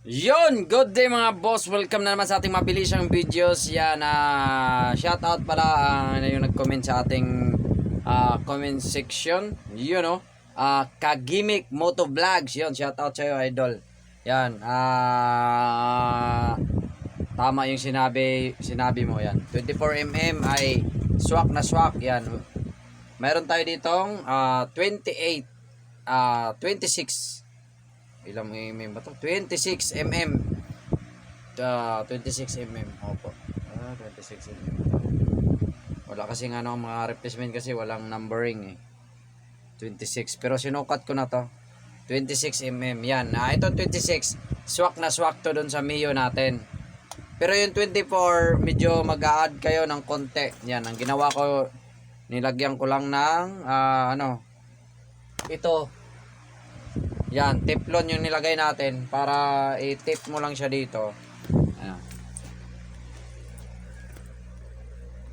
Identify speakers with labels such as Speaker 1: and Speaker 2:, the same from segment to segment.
Speaker 1: Yon, good day mga boss. Welcome na naman sa ating mabilisang videos. Yan, shout out pala yung nag-comment sa ating comment section. Yun know, Kagimik Moto Vlogs. Yun, shout out sa iyo, idol. Yan, tama yung sinabi mo yan. 24mm ay swak na swak yan. Mayroon tayo ditong 28 26 ilang mm ba to? 26 mm. 26 mm. Opo. 26 mm. Wala kasi nga mga replacement kasi walang numbering eh. 26 pero sinukat ko na to. 26 mm. Yan. Ito 26. Swak na swak to dun sa Mio natin. Pero yung 24 medyo mag-a-add kayo ng konti. Yan. Ang ginawa ko, nilagyan ko lang ng ito. Yan, teflon yung nilagay natin para i-tip mo lang siya dito. Ayan.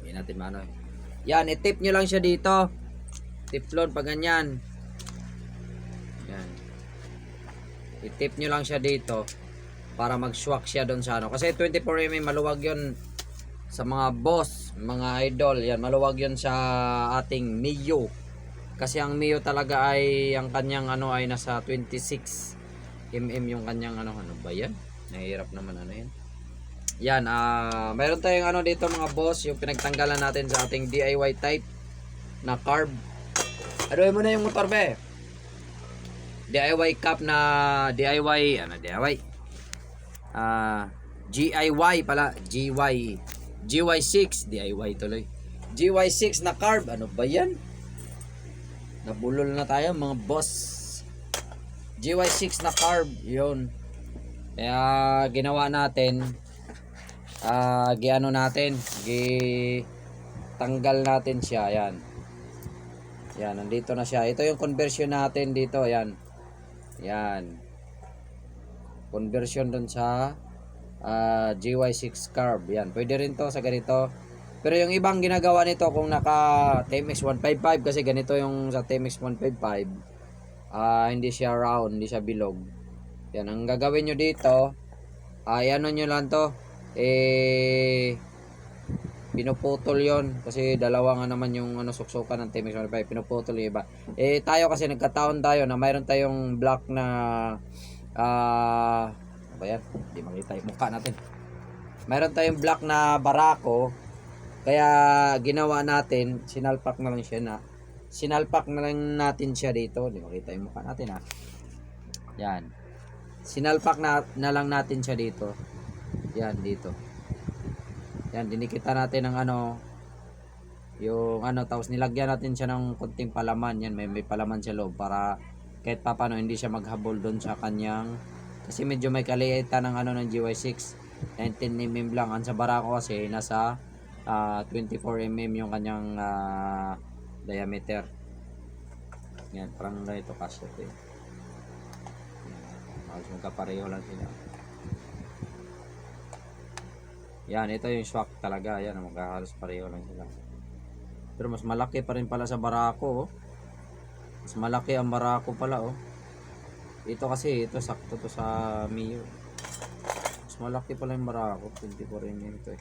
Speaker 1: Hindi natin mano eh. Yan, i-tip nyo lang siya dito. Teflon pa ganyan. Yan. I-tip nyo lang siya dito para mag-swak siya doon sa Kasi 24mm maluwag yun sa mga boss, mga idol. Yan, maluwag yun sa ating Mio. Kasi ang Mio talaga ay ang kanyang ay nasa 26 mm yung kanyang ano ba yan? Nahihirap naman yan. Yan, mayroon tayong dito mga boss, yung pinagtanggalan natin sa ating DIY type na carb. Adoy mo na yung motor be. DIY cup na DIY GIY pala, GY6 DIY tuloy. GY6 na carb, ano ba yan? Nabulol na tayo mga boss. GY6 na carb, yun. Kaya ginawa natin, tanggal natin siya, yan. Yan, nandito na siya. Ito yung conversion natin dito, yan. Yan. Conversion dun sa GY6 carb, yan. Pwede rin to sa ganito. Pero yung ibang ginagawa nito kung naka TMX 155 kasi ganito yung sa TMX 155, hindi siya round, hindi siya bilog. Yan, ang gagawin nyo dito, ano nyo lang to, pinuputol yon kasi dalawa nga naman yung suksukan ng TMX 155, pinuputol yung iba. Tayo kasi nagkataon tayo na mayroon tayong black na, ano ba yan? Hindi makita yung mukha natin. Mayroon tayong black na Barako. Kaya ginawa natin, sinalpak na lang natin siya dito. Hindi makita yung mukha natin Yan. Sinalpak na lang natin siya dito. Yan, dito. Yan, dinikita natin ng tapos nilagyan natin siya ng konting palaman. Yan, may palaman siya loob para kahit paano hindi siya maghabol doon sa kanyang, kasi medyo may kaliitan ng GY6. 19mm lang. Ang sa Barako kasi nasa 24mm yung kanyang diameter. Yan, parang ganito kasi ito eh. Halos magkapareho lang sila. Yan, ito yung swak talaga. Yan, magkahalos pareho lang sila. Pero mas malaki pa rin pala sa Barako. Mas malaki ang Barako pala Ito kasi, ito sakto to sa Mio. Mas malaki pala yung Barako. 24mm ito eh.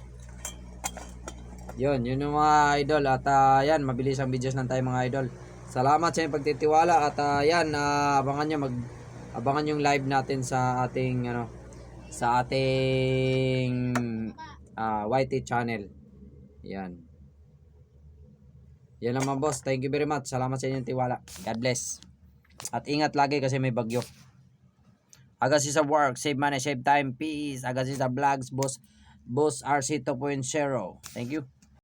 Speaker 1: Yun yung mga idol. At yan, mabilis ang videos ng tayo mga idol. Salamat sa inyong pagtitiwala. At yan, abangan yung live natin sa ating YT channel. Yan. Yan lang mga boss. Thank you very much. Salamat sa inyong tiwala. God bless. At ingat lagi kasi may bagyo. Agasi sa work, save money, save time, peace. Agasi sa vlogs, boss RC 2.0. Thank you.